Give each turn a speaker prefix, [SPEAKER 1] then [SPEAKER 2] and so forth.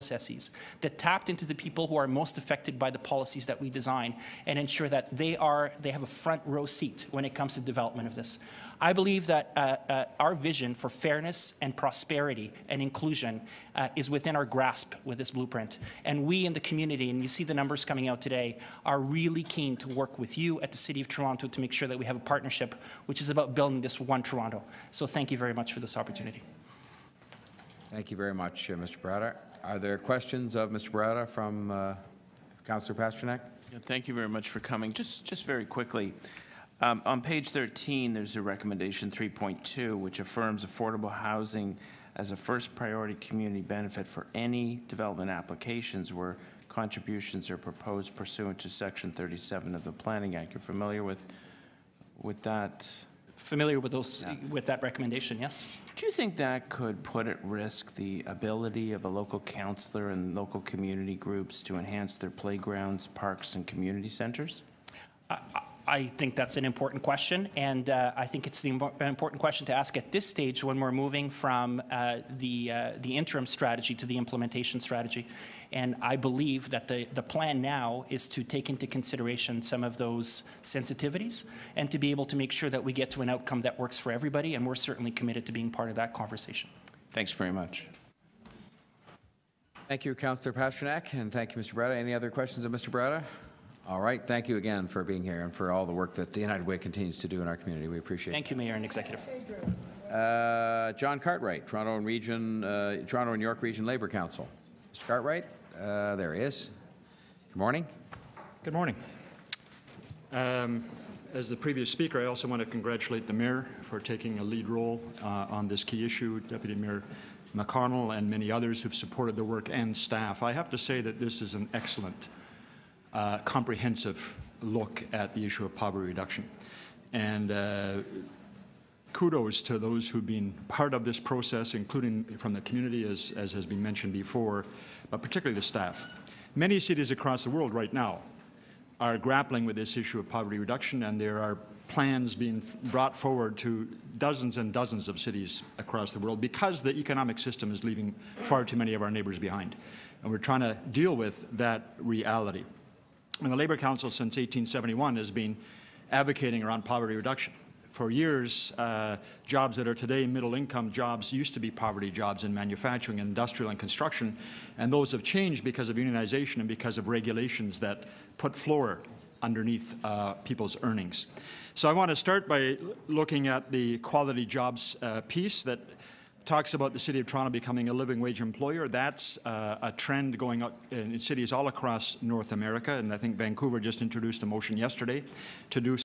[SPEAKER 1] processes that tapped into the people who are most affected by the policies that we design and ensure that they have a front row seat when it comes to development of this. I believe that our vision for fairness and prosperity and inclusion is within our grasp with this blueprint. And we in the community, and you see the numbers coming out today, are really keen to work with you at the City of Toronto to make sure that we have a partnership which is about building this one Toronto. So thank you very much for this opportunity.
[SPEAKER 2] Thank you very much, Mr. Barada. Are there questions of Mr. Barada from Councillor Pasternak?
[SPEAKER 3] Yeah, thank you very much for coming. Just very quickly, on page 13, there's a recommendation 3.2, which affirms affordable housing as a first priority community benefit for any development applications where contributions are proposed pursuant to Section 37 of the Planning Act. You're familiar with that?
[SPEAKER 1] Familiar with those, with that recommendation, yes.
[SPEAKER 3] Do you think that could put at risk the ability of a local councillor and local community groups to enhance their playgrounds, parks, and community centres?
[SPEAKER 1] I think that's an important question, and I think it's the important question to ask at this stage when we're moving from the interim strategy to the implementation strategy. And I believe that the plan now is to take into consideration some of those sensitivities and to be able to make sure that we get to an outcome that works for everybody, and we're certainly committed to being part of that conversation.
[SPEAKER 3] Thanks very much.
[SPEAKER 2] Thank you, Councillor Pasternak, and thank you, Mr. Barada. Any other questions of Mr. Barada? All right. Thank you again for being here and for all the work that the United Way continues to do in our community. We appreciate it.
[SPEAKER 1] Thank you, Mayor and Executive.
[SPEAKER 2] John Cartwright, Toronto and York Region Labour Council. Mr. Cartwright, there he is. Good morning.
[SPEAKER 4] Good morning. As the previous speaker, I also want to congratulate the Mayor for taking a lead role on this key issue, Deputy Mayor McConnell and many others who've supported the work, and staff. I have to say that this is an excellent comprehensive look at the issue of poverty reduction. And kudos to those who've been part of this process, including from the community, as has been mentioned before, but particularly the staff. Many cities across the world right now are grappling with this issue of poverty reduction, and there are plans being brought forward to dozens and dozens of cities across the world because the economic system is leaving far too many of our neighbours behind. And we're trying to deal with that reality. And the Labour Council since 1871 has been advocating around poverty reduction. For years, jobs that are today middle-income jobs used to be poverty jobs in manufacturing, industrial and construction, and those have changed because of unionization and because of regulations that put floor underneath people's earnings. So I want to start by looking at the quality jobs piece that talks about the City of Toronto becoming a living wage employer. That's a trend going up in cities all across North America, and I think Vancouver just introduced a motion yesterday to do